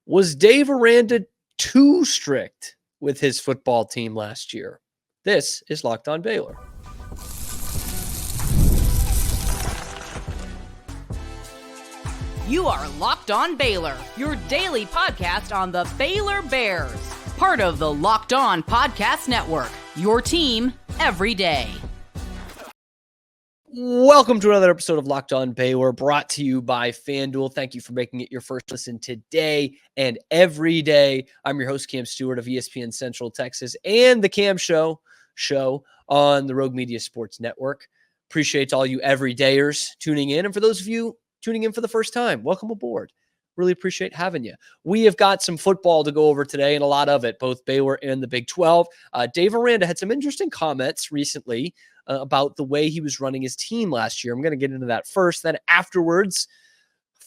Was Dave Aranda too strict with his football team last year? This is Locked On Baylor. You are Locked On Baylor, your daily podcast on the Baylor Bears. Part of the Locked On Podcast Network, your team every day. Welcome to another episode of Locked On Baylor, brought to you by FanDuel. Thank you for making it your first listen today and every day. I'm your host, Cam Stewart of ESPN Central Texas and the Cam Show on the Rogue Media Sports Network. Appreciate all you everydayers tuning in. And for those of you tuning in for the first time, welcome aboard. Really appreciate having you. We have got some football to go over today, and a lot of it, both Baylor and the Big 12. Dave Aranda had some interesting comments recently about the way he was running his team last year. I'm going to get into that first. Then afterwards,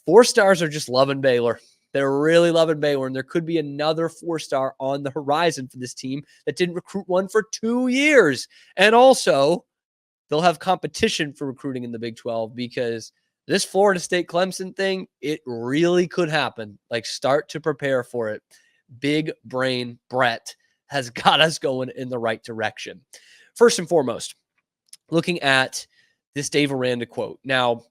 4 stars are just loving Baylor. They're really loving Baylor, and there could be another 4-star on the horizon for this team that didn't recruit one for 2 years. And also, they'll have competition for recruiting in the Big 12 because this Florida State Clemson thing, it really could happen. Like, start to prepare for it. Big brain Brett has got us going in the right direction. First and foremost, looking at this Dave Aranda quote. Now,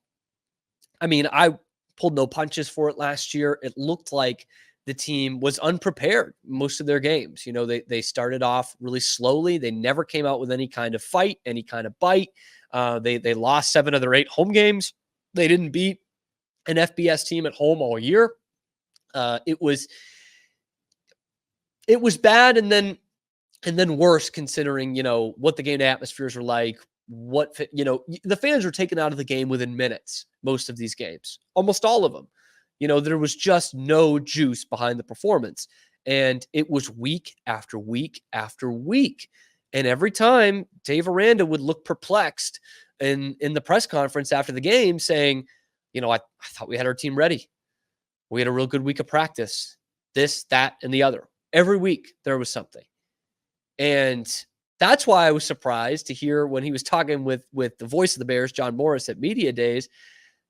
I mean, I pulled no punches for it last year. It looked like the team was unprepared most of their games. You know, they started off really slowly. They never came out with any kind of fight, any kind of bite. They lost 7 of their 8 home games. They didn't beat an FBS team at home all year. It was bad, and then worse considering, you know, what the game atmospheres were like. The fans were taken out of the game within minutes, most of these games, almost all of them. You know, there was just no juice behind the performance. And it was week after week after week. And every time Dave Aranda would look perplexed in the press conference after the game saying, you know, I thought we had our team ready. We had a real good week of practice. This, that, and the other. Every week there was something. And that's why I was surprised to hear when he was talking with the voice of the Bears, John Morris, at Media Days,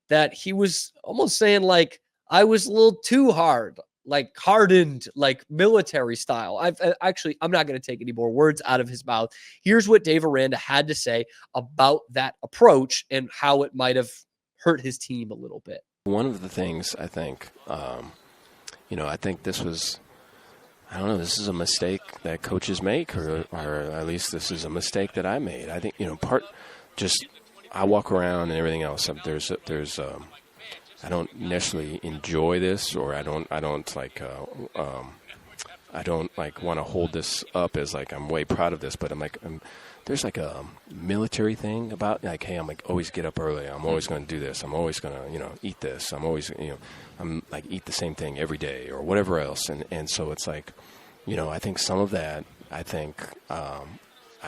that he was almost saying, like, I was a little too hard, like hardened, like military style. I'm not going to take any more words out of his mouth. Here's what Dave Aranda had to say about that approach and how it might have hurt his team a little bit. One of the things I think, I think this was, I don't know, this is a mistake that coaches make, or at least this is a mistake that I made. I think, I walk around and everything else. I don't necessarily enjoy this, or I don't want to hold this up as like I'm way proud of this, but there's like a military thing about, like, hey, I'm like always get up early. I'm always going to do this. I'm always going to, eat this. I'm always, I'm like eat the same thing every day or whatever else. And so it's like, I think some of that, I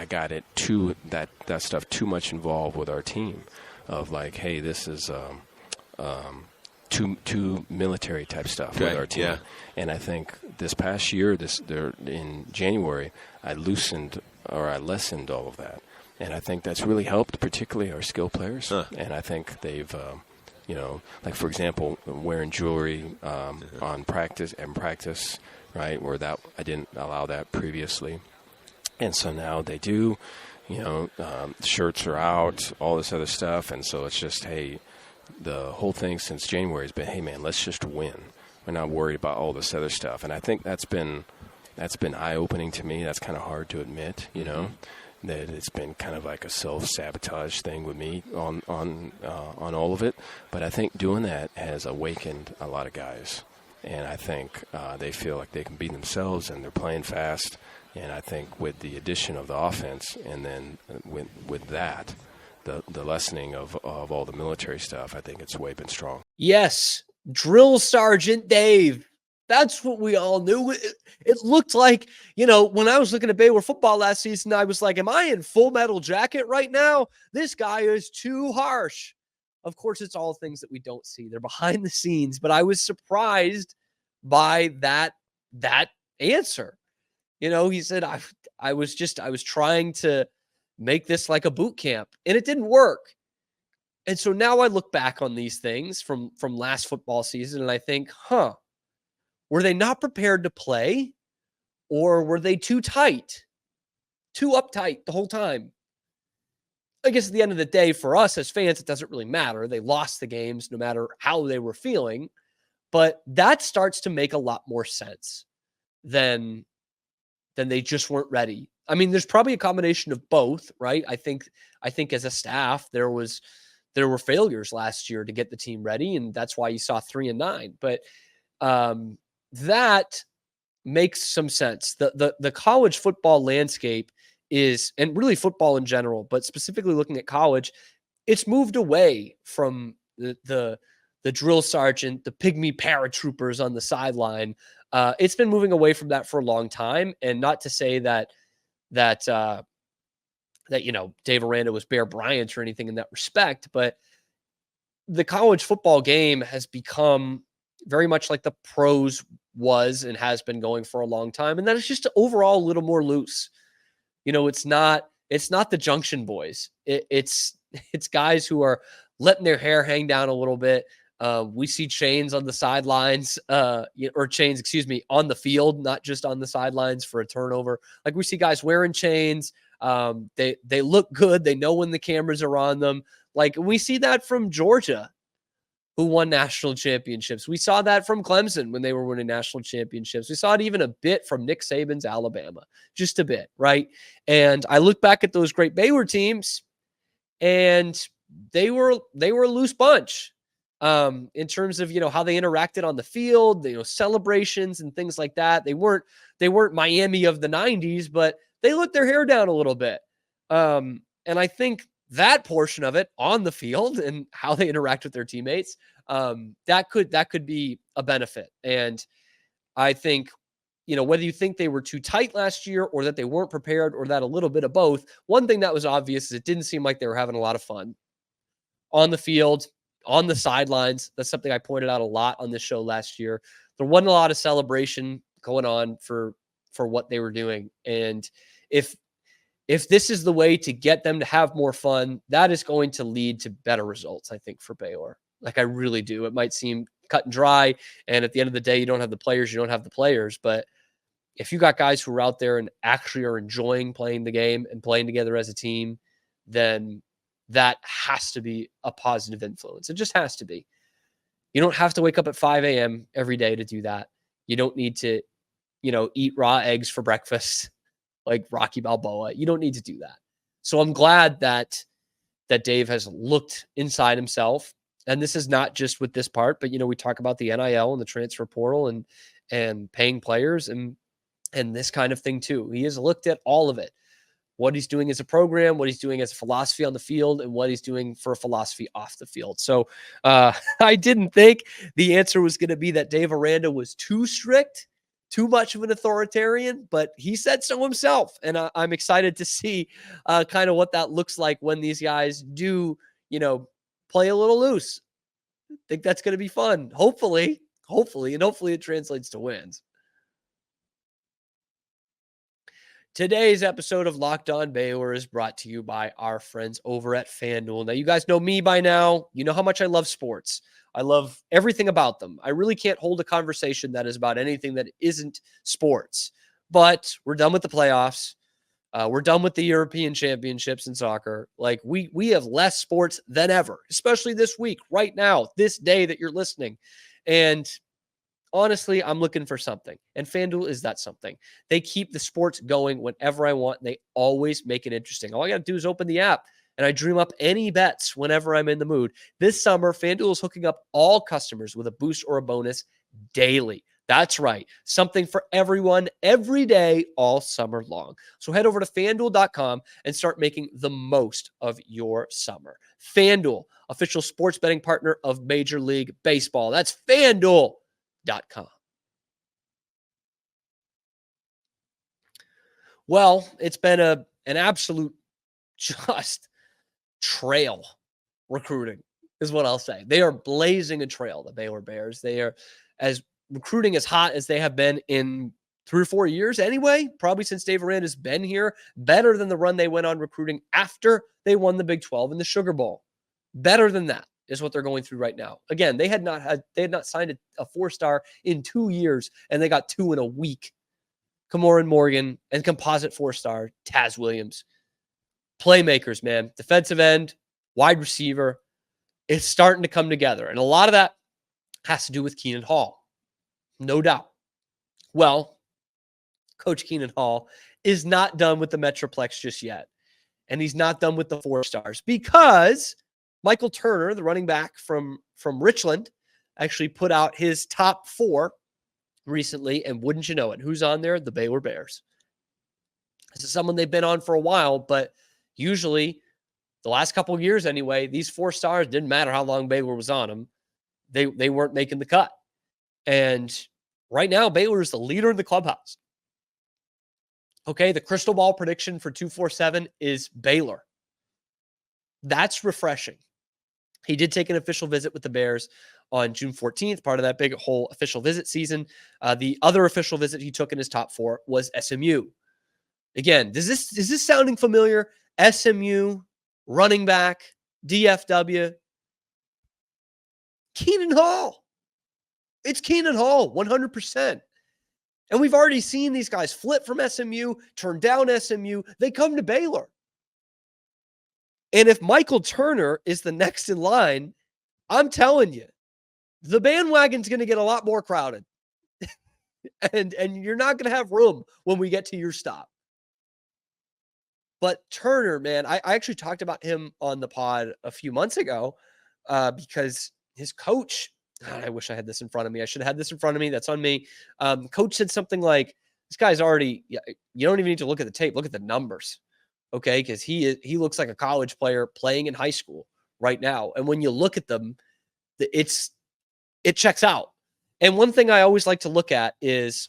got it too, that stuff too much involved with our team of like, hey, this is, too military type stuff with our team. Yeah. And I think this past year, in January, I lessened all of that. And I think that's really helped, particularly our skill players. And I think they've, like, for example, wearing jewelry on practice, right, where that I didn't allow that previously. And so now they do, shirts are out, all this other stuff. And so it's just, hey, the whole thing since January has been, hey, man, let's just win. We're not worried about all this other stuff. And I think that's been eye-opening to me. That's kind of hard to admit, that it's been kind of like a self-sabotage thing with me on all of it. But I think doing that has awakened a lot of guys. And I think they feel like they can be themselves, and they're playing fast. And I think with the addition of the offense, and then with that, the lessening of all the military stuff, I think it's way been strong. Yes, Drill Sergeant Dave. That's what we all knew. It looked like, when I was looking at Baylor football last season, I was like, am I in Full Metal Jacket right now? This guy is too harsh. Of course, it's all things that we don't see. They're behind the scenes, but I was surprised by that answer. He said, I was trying to make this like a boot camp, and it didn't work. And so now I look back on these things from last football season, and I think, Were they not prepared to play, or were they too tight, too uptight the whole time? I guess at the end of the day, for us as fans, it doesn't really matter. They lost the games no matter how they were feeling. But that starts to make a lot more sense than they just weren't ready. I mean, there's probably a combination of both, right? I think as a staff, there were failures last year to get the team ready, and that's why you saw 3-9. But that makes some sense. The college football landscape is, and really football in general, but specifically looking at college, it's moved away from the drill sergeant, the pygmy paratroopers on the sideline. It's been moving away from that for a long time, and not to say that Dave Aranda was Bear Bryant or anything in that respect, but the college football game has become very much like the pros was and has been going for a long time, and that is just overall a little more loose. It's not the Junction Boys. It's guys who are letting their hair hang down a little bit. We see chains on the sidelines, or chains, on the field, not just on the sidelines for a turnover. Like, we see guys wearing chains. They look good. They know when the cameras are on them. Like, we see that from Georgia, who won national championships. We saw that from Clemson when they were winning national championships. We saw it even a bit from Nick Saban's Alabama, just a bit, right? And I look back at those great Baylor teams, and they were a loose bunch. In terms of, how they interacted on the field, celebrations and things like that. They weren't Miami of the 90s, but they let their hair down a little bit. And I think that portion of it on the field and how they interact with their teammates, that could be a benefit. And I think, whether you think they were too tight last year or that they weren't prepared or that a little bit of both, one thing that was obvious is it didn't seem like they were having a lot of fun on the field, on the sidelines. That's something I pointed out a lot on this show last year. There wasn't a lot of celebration going on for what they were doing. And if this is the way to get them to have more fun, that is going to lead to better results, I think, for Baylor. Like, I really do. It might seem cut and dry, and at the end of the day, you don't have the players, but if you got guys who are out there and actually are enjoying playing the game and playing together as a team, then that has to be a positive influence. It just has to be. You don't have to wake up at 5 a.m. every day to do that. You don't need to, eat raw eggs for breakfast like Rocky Balboa. You don't need to do that. So I'm glad that Dave has looked inside himself. And this is not just with this part, but, we talk about the NIL and the transfer portal and paying players and this kind of thing too. He has looked at all of it. What he's doing as a program, what he's doing as a philosophy on the field, and what he's doing for a philosophy off the field. So I didn't think the answer was going to be that Dave Aranda was too strict, too much of an authoritarian, but he said so himself. And I'm excited to see kind of what that looks like when these guys do, play a little loose. I think that's going to be fun. Hopefully, and hopefully it translates to wins. Today's episode of Locked On Baylor is brought to you by our friends over at FanDuel. Now, you guys know me by now. You know how much I love sports. I love everything about them. I really can't hold a conversation that is about anything that isn't sports. But we're done with the playoffs. We're done with the European Championships in soccer. Like, we have less sports than ever, especially this week, right now, this day that you're listening. And honestly, I'm looking for something. And FanDuel is that something. They keep the sports going whenever I want. And they always make it interesting. All I got to do is open the app, and I dream up any bets whenever I'm in the mood. This summer, FanDuel is hooking up all customers with a boost or a bonus daily. That's right. Something for everyone, every day, all summer long. So head over to FanDuel.com and start making the most of your summer. FanDuel, official sports betting partner of Major League Baseball. That's FanDuel.com. Well, it's been an absolute just trail recruiting is what I'll say. They are blazing a trail, the Baylor Bears. They are recruiting as hot as they have been in 3 or 4 years anyway, probably since Dave Aranda has been here. Better than the run they went on recruiting after they won the Big 12 and the Sugar Bowl. Better than that. is what they're going through right now. Again, they had not signed a 4-star in 2 years, and they got 2 in a week. Camoran Morgan and composite 4-star Taz Williams. Playmakers, man. Defensive end, wide receiver. It's starting to come together. And a lot of that has to do with Keenan Hall. No doubt. Well, Coach Keenan Hall is not done with the Metroplex just yet. And he's not done with the 4 stars because Michael Turner, the running back from Richland, actually put out his top 4 recently. And wouldn't you know it, who's on there? The Baylor Bears. This is someone they've been on for a while, but usually the last couple of years anyway, these 4 stars didn't matter how long Baylor was on them. They weren't making the cut. And right now, Baylor is the leader in the clubhouse. Okay, the crystal ball prediction for 247 is Baylor. That's refreshing. He did take an official visit with the Bears on June 14th, part of that big whole official visit season. The other official visit he took in his top 4 was SMU. Again, is this sounding familiar? SMU, running back, DFW. Keenan Hall. It's Keenan Hall, 100%. And we've already seen these guys flip from SMU, turn down SMU. They come to Baylor. And if Michael Turner is the next in line, I'm telling you, the bandwagon's going to get a lot more crowded. and you're not going to have room when we get to your stop. But Turner, man, I actually talked about him on the pod a few months ago because his coach, God, I wish I had this in front of me. I should have had this in front of me. That's on me. Coach said something like, this guy's already, you don't even need to look at the tape. Look at the numbers. Okay. Because he looks like a college player playing in high school right now. And when you look at them, it checks out. And one thing I always like to look at is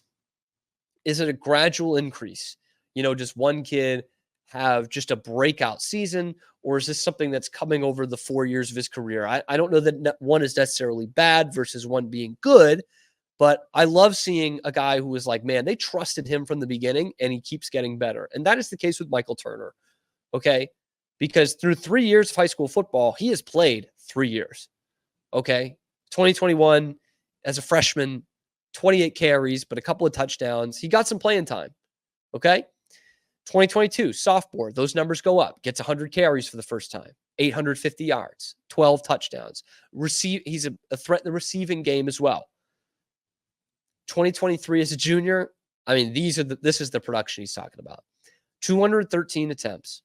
it a gradual increase? Just one kid have just a breakout season, or is this something that's coming over the 4 years of his career? I don't know that one is necessarily bad versus one being good, but I love seeing a guy who is like, man, they trusted him from the beginning and he keeps getting better. And that is the case with Michael Turner. Okay. Because through 3 years of high school football, he has played 3 years. Okay. 2021 as a freshman, 28 carries, but a couple of touchdowns. He got some playing time. Okay. 2022, sophomore, those numbers go up. Gets 100 carries for the first time, 850 yards, 12 touchdowns. He's a threat in the receiving game as well. 2023 as a junior, I mean, this is the production he's talking about. 213 attempts,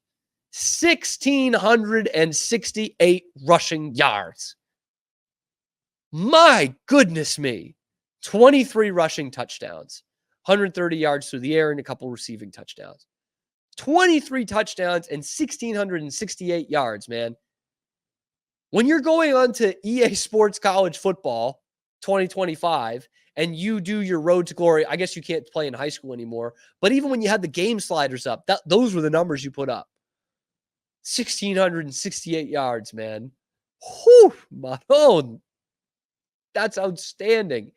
1,668 rushing yards. My goodness me. 23 rushing touchdowns, 130 yards through the air, and a couple receiving touchdowns. 23 touchdowns and 1,668 yards, man. When you're going on to EA Sports College Football 2025 and you do your road to glory, I guess you can't play in high school anymore, but even when you had the game sliders up, those were the numbers you put up. 1,668 yards, man. Whew, my own. That's outstanding.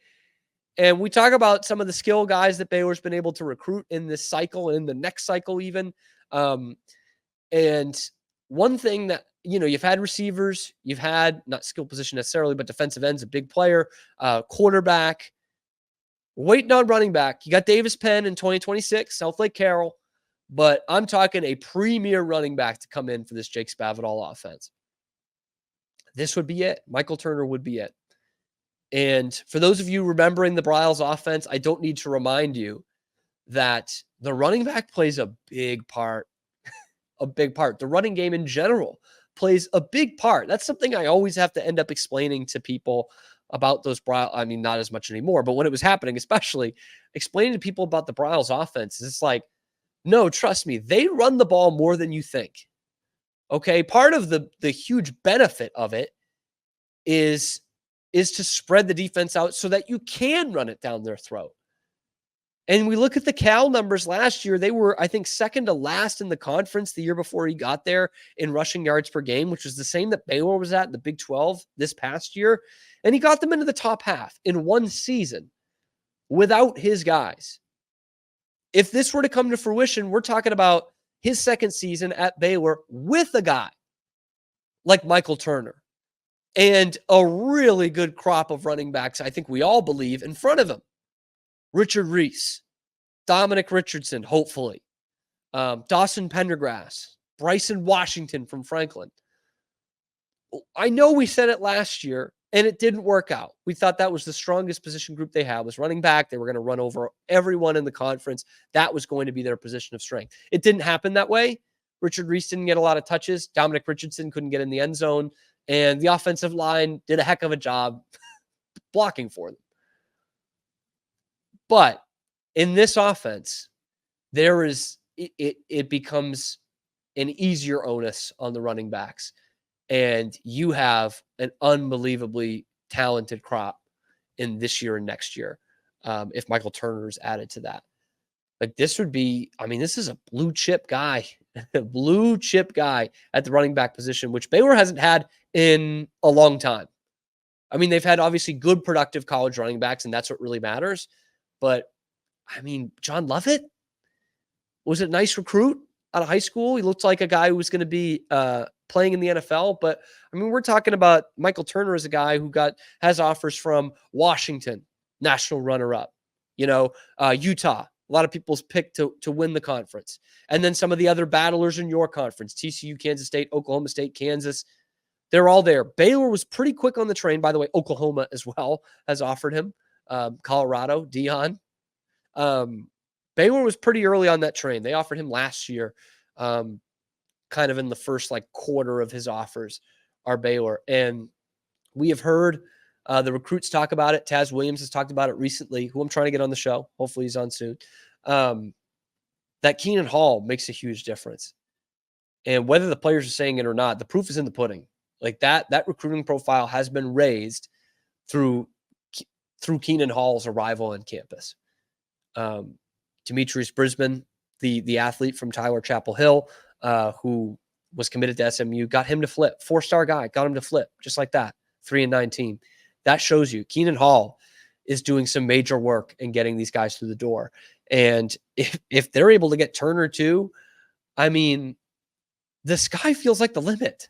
And we talk about some of the skill guys that Baylor's been able to recruit in this cycle, in the next cycle even. And one thing that, you've had receivers, you've had not skill position necessarily, but defensive end's a big player, quarterback, waiting on running back. You got Davis Penn in 2026, South Lake Carroll, but I'm talking a premier running back to come in for this Jake Spavital offense. This would be it. Michael Turner would be it. And for those of you remembering the Briles offense, I don't need to remind you that the running back plays a big part. A big part. The running game in general plays a big part. That's something I always have to end up explaining to people about those Briles. I mean, not as much anymore, but when it was happening, especially explaining to people about the Briles offense, it's like, no, trust me, they run the ball more than you think. Okay. Part of the huge benefit of it is to spread the defense out so that you can run it down their throat. And we look at the Cal numbers last year. They were, I think, second to last in the conference the year before he got there in rushing yards per game, which was the same that Baylor was at in the Big 12 this past year. And he got them into the top half in one season without his guys. If this were to come to fruition, we're talking about his second season at Baylor with a guy like Michael Turner. and a really good crop of running backs, I think we all believe, in front of him. Richard Reese, Dominic Richardson, hopefully, Dawson Pendergrass, Bryson Washington from Franklin. I know we said it last year, and it didn't work out. We thought that was the strongest position group they had, was running back. They were going to run over everyone in the conference. That was going to be their position of strength. It didn't happen that way. Richard Reese didn't get a lot of touches. Dominic Richardson couldn't get in the end zone. And the offensive line did a heck of a job blocking for them. But in this offense, it becomes an easier onus on the running backs. And you have an unbelievably talented crop in this year and next year. If Michael Turner is added to that, like this would be, I mean, this is a blue chip guy, a blue chip guy at the running back position, which Baylor hasn't had in a long time. I mean, they've had obviously good, productive college running backs, and that's what really matters. But I mean, John Lovett was a nice recruit out of high school. He looked like a guy who was going to be playing in the NFL. But I mean, we're talking about Michael Turner as a guy who has offers from Washington, national runner-up, Utah. A lot of people's pick to win the conference. And then some of the other battlers in your conference, TCU, Kansas State, Oklahoma State, Kansas. They're all there. Baylor was pretty quick on the train. By the way, Oklahoma as well has offered him. Colorado, Dion. Baylor was pretty early on that train. They offered him last year, kind of in the first quarter of his offers are Baylor. And we have heard the recruits talk about it. Taz Williams has talked about it recently, who I'm trying to get on the show. Hopefully he's on soon. That Keenan Hall makes a huge difference. And whether the players are saying it or not, the proof is in the pudding. Like that recruiting profile has been raised through Keenan Hall's arrival on campus. Demetrius Brisbane, the athlete from Tyler Chapel Hill, who was committed to SMU, got him to flip. 4-star guy, got him to flip, just like that. 3-19. That shows you Keenan Hall is doing some major work in getting these guys through the door. And if they're able to get Turner too, I mean, the sky feels like the limit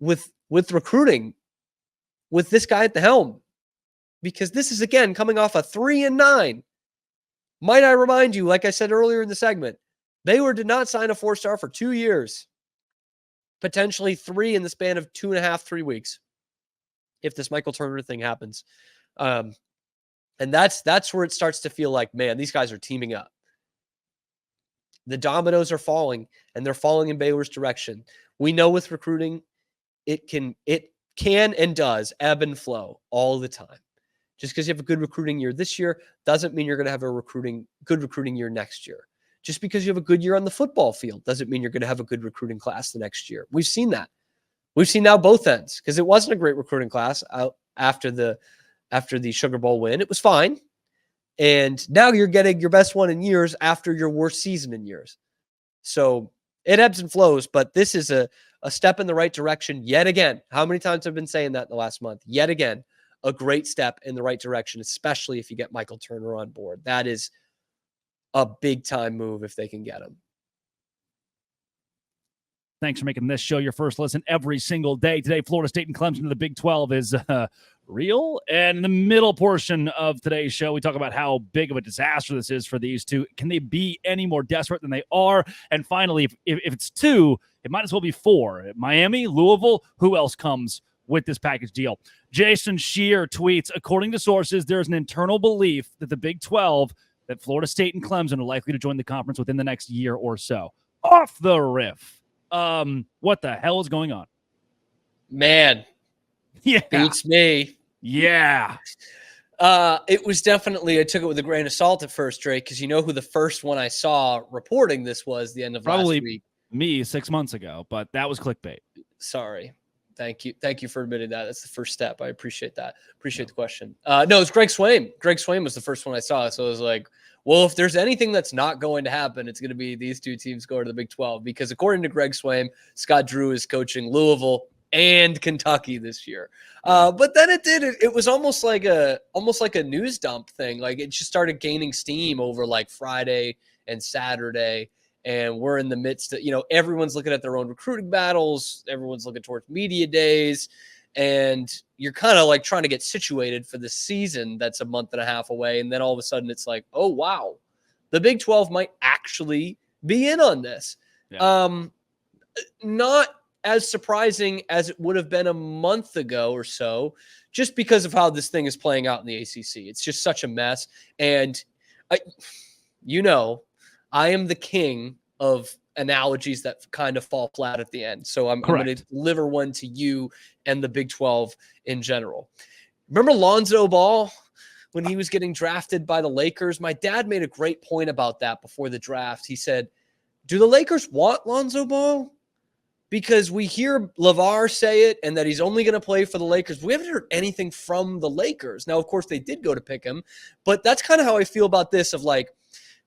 with recruiting with this guy at the helm. Because this is, again, coming off a 3-9. Might I remind you, like I said earlier in the segment, Baylor did not sign a 4-star for 2 years. Potentially 3 in the span of 2.5, 3 weeks. If this Michael Turner thing happens. And that's where it starts to feel like, man, these guys are teaming up. The dominoes are falling, and they're falling in Baylor's direction. We know with recruiting, it can and does ebb and flow all the time. Just because you have a good recruiting year this year doesn't mean you're going to have a good recruiting year next year. Just because you have a good year on the football field doesn't mean you're going to have a good recruiting class the next year. We've seen that. We've seen now both ends, because it wasn't a great recruiting class out after the Sugar Bowl win. It was fine. And now you're getting your best one in years after your worst season in years. So it ebbs and flows, but this is a step in the right direction yet again. How many times have I been saying that in the last month? Yet again, a great step in the right direction, especially if you get Michael Turner on board. That is a big time move if they can get him. Thanks for making this show your first listen every single day. Today, Florida State and Clemson in the Big 12 is real. And in the middle portion of today's show, we talk about how big of a disaster this is for these two. Can they be any more desperate than they are? And finally, if it's 2, it might as well be 4. Miami, Louisville, who else comes with this package deal? Jason Scheer tweets, according to sources, there's an internal belief that the Big 12, that Florida State and Clemson are likely to join the conference within the next year or so. Off the riff. What the hell is going on? Man. Yeah. Beats me. Yeah. It was definitely, I took it with a grain of salt at first, Drake, because you know who the first one I saw reporting this was the end of last week. Me 6 months ago, but that was clickbait. Sorry. Thank you for admitting that. That's the first step. I appreciate that. Appreciate the question. No, it's Greg Swaim. Greg Swaim was the first one I saw. So I was like, well, if there's anything that's not going to happen, it's going to be these two teams going to the Big 12, because according to Greg Swaim, Scott Drew is coaching Louisville and Kentucky this year. But then it was almost like a news dump thing. Like it just started gaining steam over like Friday and Saturday. And we're in the midst of, everyone's looking at their own recruiting battles. Everyone's looking towards media days. and you're kind of like trying to get situated for the season that's a month and a half away. And then all of a sudden it's like, oh, wow, the Big 12 might actually be in on this. Yeah. Not as surprising as it would have been a month ago or so, just because of how this thing is playing out in the ACC. It's just such a mess. And I am the king of analogies that kind of fall flat at the end. So I'm going to deliver one to you and the Big 12 in general. Remember Lonzo Ball when he was getting drafted by the Lakers? My dad made a great point about that before the draft. He said, do the Lakers want Lonzo Ball? Because we hear LeVar say it and that he's only going to play for the Lakers. We haven't heard anything from the Lakers. Now, of course, they did go to pick him, but that's kind of how I feel about this of like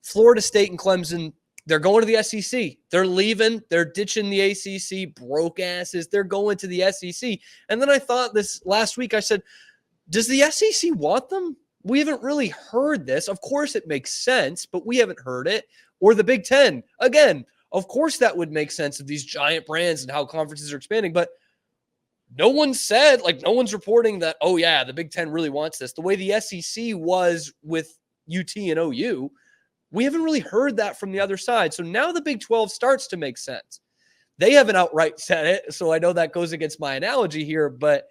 Florida State and Clemson. They're going to the SEC. They're leaving. They're ditching the ACC, broke asses. They're going to the SEC. And then I thought this last week, I said, does the SEC want them? We haven't really heard this. Of course, it makes sense, but we haven't heard it. Or the Big Ten. Again, of course, that would make sense of these giant brands and how conferences are expanding. But no one said, like, no one's reporting that, oh, yeah, the Big Ten really wants this. The way the SEC was with UT and OU, we haven't really heard that from the other side. So now the Big 12 starts to make sense. They haven't outright said it, so I know that goes against my analogy here, but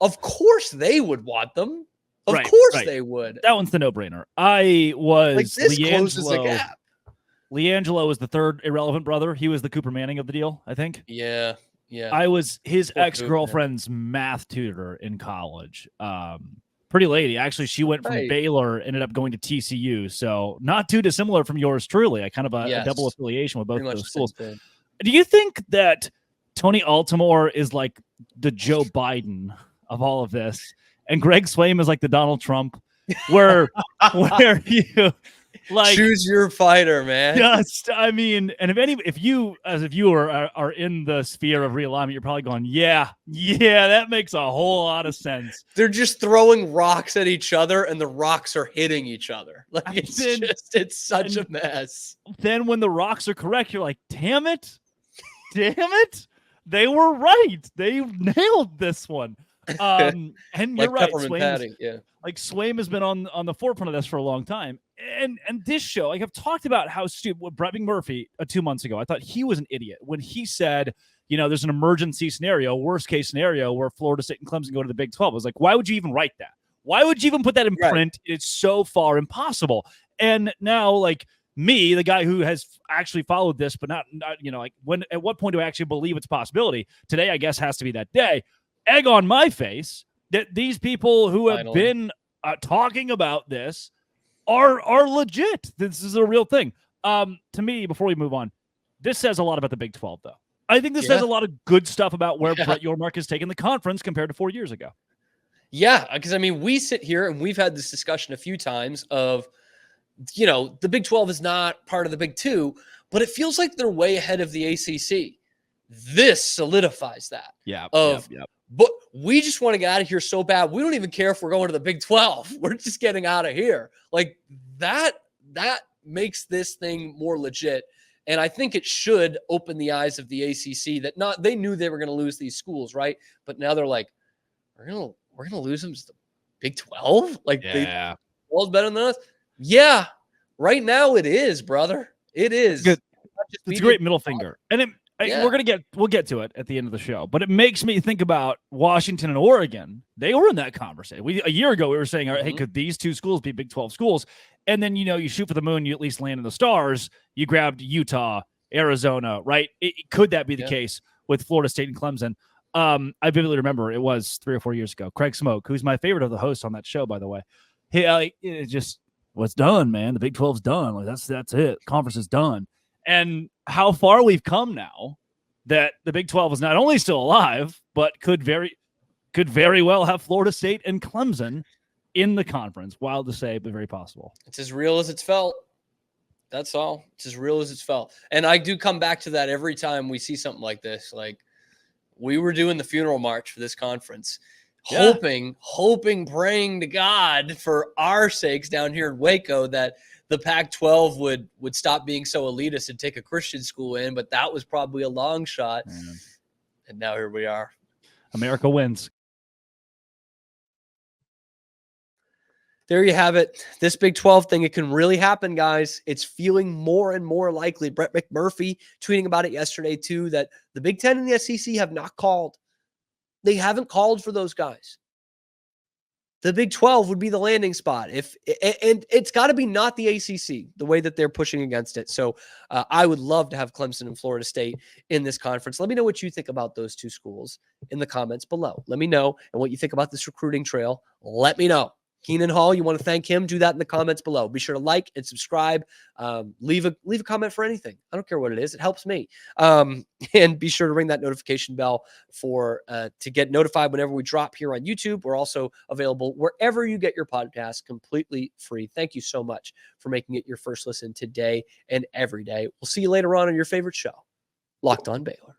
of course they would want them. Of course they would. That one's the no-brainer. I was like, this closes the gap. LiAngelo was the third irrelevant brother. He was the Cooper Manning of the deal, I think. Yeah. I was his ex-girlfriend's math tutor in college. Pretty lady. Actually, she went from Baylor, ended up going to TCU. So not too dissimilar from yours truly. I kind of a double affiliation with both of those schools. Do you think that Tony Altimore is like the Joe Biden of all of this, and Greg Swaim is like the Donald Trump, where you like choose your fighter, man? Just, I mean, and if you as a viewer are in the sphere of realignment, you're probably going, yeah, that makes a whole lot of sense. They're just throwing rocks at each other, and the rocks are hitting each other. Like it's such a mess. Then when the rocks are correct, you're like, damn it, they were right. They nailed this one. And you're right, Swaim has been on the forefront of this for a long time. And this show, like I've talked about how stupid Brett McMurphy 2 months ago, I thought he was an idiot when he said, there's an emergency scenario, worst case scenario where Florida State and Clemson go to the Big 12. I was like, why would you even write that? Why would you even put that in print? It's so far impossible. And now, like me, the guy who has actually followed this, but not like at what point do I actually believe it's a possibility? Today, I guess, has to be that day. Egg on my face that these people who have been talking about this are legit. This is a real thing. To me, before we move on, this says a lot about the Big 12, though. I think this says a lot of good stuff about where Brett Yormark has taken the conference compared to 4 years ago. Yeah, because, I mean, we sit here and we've had this discussion a few times of, the Big 12 is not part of the Big 2, but it feels like they're way ahead of the ACC. This solidifies that. But we just want to get out of here so bad. We don't even care if we're going to the Big 12. We're just getting out of here. Like that makes this thing more legit. And I think it should open the eyes of the ACC that they knew they were going to lose these schools, right? But now they're like, we're going to lose them to the Big 12? Like Big 12 better than us? Yeah. Right now it is, brother. It is. Good. It's a great middle finger. And we'll get to it at the end of the show, but it makes me think about Washington and Oregon. They were in that conversation. A year ago, we were saying, hey, could these two schools be Big 12 schools? And then, you shoot for the moon, you at least land in the stars. You grabbed Utah, Arizona, right? Could that be the case with Florida State and Clemson? I vividly remember it was 3 or 4 years ago. Craig Smoke, who's my favorite of the hosts on that show, by the way. It just was done, man. The Big 12's done. Like that's it. Conference is done. And how far we've come now that the Big 12 is not only still alive, but could very well have Florida State and Clemson in the conference. Wild to say, but very possible. It's as real as it's felt. That's all. It's as real as it's felt. And I do come back to that every time we see something like this. Like we were doing the funeral march for this conference, hoping, praying to God for our sakes down here in Waco that the Pac-12 would stop being so elitist and take a Christian school in, but that was probably a long shot. And now here we are. America wins. there you have it. This Big 12 thing, it can really happen, guys. It's feeling more and more likely. Brett McMurphy tweeting about it yesterday, too, that the Big 10 and the SEC have not called. They haven't called for those guys. The Big 12 would be the landing spot. And it's got to be not the ACC, the way that they're pushing against it. So I would love to have Clemson and Florida State in this conference. Let me know what you think about those two schools in the comments below. Let me know. And what you think about this recruiting trail, let me know. Keenan Hall, you want to thank him? Do that in the comments below. Be sure to like and subscribe. Leave a comment for anything. I don't care what it is. It helps me. And be sure to ring that notification bell to get notified whenever we drop here on YouTube. We're also available wherever you get your podcast, completely free. Thank you so much for making it your first listen today and every day. We'll see you later on your favorite show, Locked On Baylor.